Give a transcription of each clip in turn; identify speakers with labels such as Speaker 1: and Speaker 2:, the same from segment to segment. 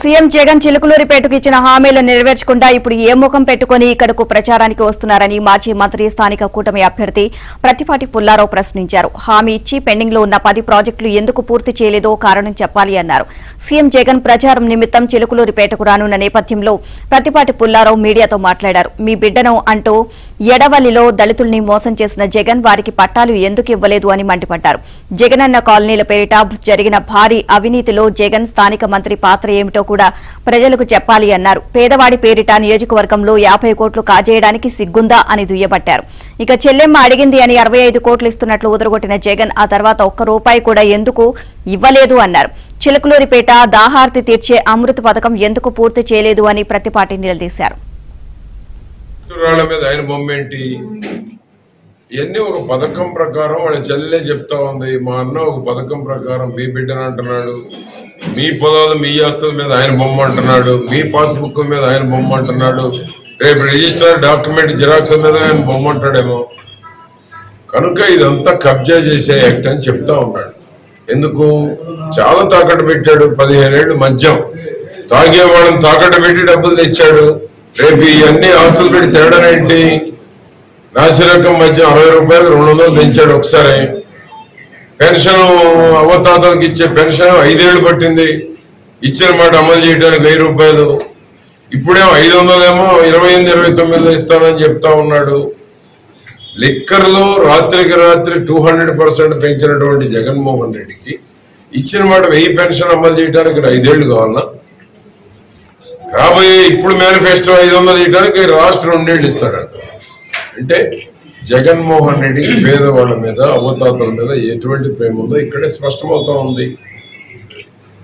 Speaker 1: CM Jagan చిలుకలూరిపేటకు ఇచ్చిన హామీలను నెరవేర్చకుండా ఇప్పుడు ఏ ముఖం పెట్టుకుని ఇక్కడకు ప్రచారానికి వస్తున్నారని మాజీ మంత్రి స్థానిక కూటమి అభ్యర్థి ప్రతిపాటి పుల్లారావు ప్రశ్నించారు. హామీ ఇచ్చి పెండింగ్ లో ఉన్న 10 ప్రాజెక్టులు ఎందుకు పూర్తి చేయలేదో కారణం చెప్పాలి అన్నారు. సీఎం జగన్ ప్రచారం నిమిత్తం చిలుకలూరిపేటకు రానున్న నేపథ్యంలో ప్రతిపాటి పుల్లారావు మీడియాతో మాట్లాడారు. మీ బిడ్డను అంటూ ఎడవల్లిలో దళితుల్ని మోసం చేసిన జగన్ వారికి పట్టాలు ఎందుకు ఇవ్వలేదు అని మండిపడ్డారు. జగనన్న కాలనీల పేరిట జరిగిన భారీ అవినీతిలో జగన్ స్థానిక మంత్రి పాత్ర ఏమిటో కూడా ప్రజలకు చెప్పాలి అన్నారు. పేదవాడి పేరిట నియోజకవర్గంలో 50 కోట్లు కాజేయడానికి సిగ్గుందా అని దుయ్యబట్టారు. ఇక చెల్లెమ్మ అడిగింది అని 65 కోట్లు ఇస్తున్నట్లు ఉదరగొట్టిన జగన్ ఆ తర్వాత ₹1 కూడా ఎందుకు ఇవ్వలేదు అన్నారు. చిలుకలూరిపేట దాహార్తి తీర్చే అమృత్ పథకం ఎందుకు పూర్తి చేయలేదు అని ప్రతిపాటి నిలదీశారు.
Speaker 2: ఇవన్నీ ఒక పథకం ప్రకారం వాళ్ళ చెల్లెలే చెప్తా ఉంది. మా అన్న ఒక పథకం ప్రకారం మీ బిడ్డను అంటున్నాడు, మీ పొలాలు మీ ఆస్తుల మీద ఆయన బొమ్మ అంటున్నాడు, మీ పాస్బుక్ మీద ఆయన బొమ్మ అంటున్నాడు, రేపు రిజిస్టర్ డాక్యుమెంట్ జిరాక్స్ మీద ఆయన బొమ్మ అంటాడేమో. కనుక ఇదంతా కబ్జా చేసే యాక్ట్ అని చెప్తా ఉన్నాడు. ఎందుకు చాలా తాకట్టు పెట్టాడు. 15 ఏళ్ళు మద్యం తాగేవాళ్ళని తాకట్టు పెట్టి డబ్బులు తెచ్చాడు. రేపు ఇవన్నీ ఆస్తులు పెట్టి తేడానేంటి? నాసిరకం మద్యం ₹60 200 పెంచాడు ఒకసారి. పెన్షన్ అవతాతలకు ఇచ్చే పెన్షన్ 5 ఏళ్ళు పట్టింది. ఇచ్చిన మాట అమలు చేయడానికి ₹1000. ఇప్పుడేమో 500 ఏమో 28, 29 ఇస్తానని చెప్తా ఉన్నాడు. లిక్కర్లో రాత్రికి రాత్రి 200% పెంచినటువంటి జగన్మోహన్ రెడ్డికి ఇచ్చిన మాట 1000 పెన్షన్ అమలు చేయడానికి 5 ఏళ్ళు కావాలన్నా? రాబోయే ఇప్పుడు మేనిఫెస్టో 500 ఇవ్వడానికి రాష్ట్రం 2 ఏళ్ళు ఇస్తాడంట. అంటే జగన్మోహన్ రెడ్డికి పేదవాళ్ళ మీద అవతాతల మీద ఎటువంటి ప్రేమ ఉందో ఇక్కడే స్పష్టమవుతా ఉంది.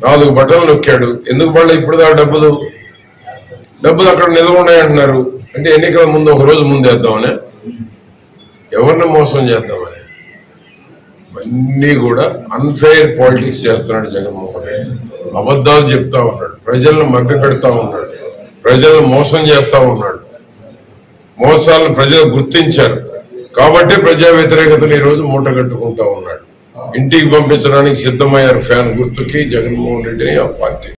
Speaker 2: 4 బటన్లు నొక్కాడు. ఎందుకు పడలే ఇప్పుడు డబ్బులు అక్కడ నిల్వ ఉన్నాయంటున్నారు. అంటే ఎన్నికల ముందు ఒక రోజు ముందేద్దామని, ఎవరిని మోసం చేద్దామని, అన్నీ కూడా అన్ఫెయిర్ పాలిటిక్స్ చేస్తున్నాడు జగన్మోహన్ రెడ్డి. అబద్ధాలు చెప్తా ఉన్నాడు, ప్రజలను మభ్య పెడతా ఉన్నాడు, ప్రజలను మోసం చేస్తా ఉన్నాడు. మోసాలను ప్రజలు గుర్తించారు కాబట్టి ప్రజా వ్యతిరేకతను ఈ రోజు మూట కట్టుకుంటా ఉన్నాడు. ఇంటికి పంపించడానికి సిద్ధమయ్యారు ఫ్యాన్ గుర్తుకి జగన్మోహన్ రెడ్డిని ఆ పార్టీ.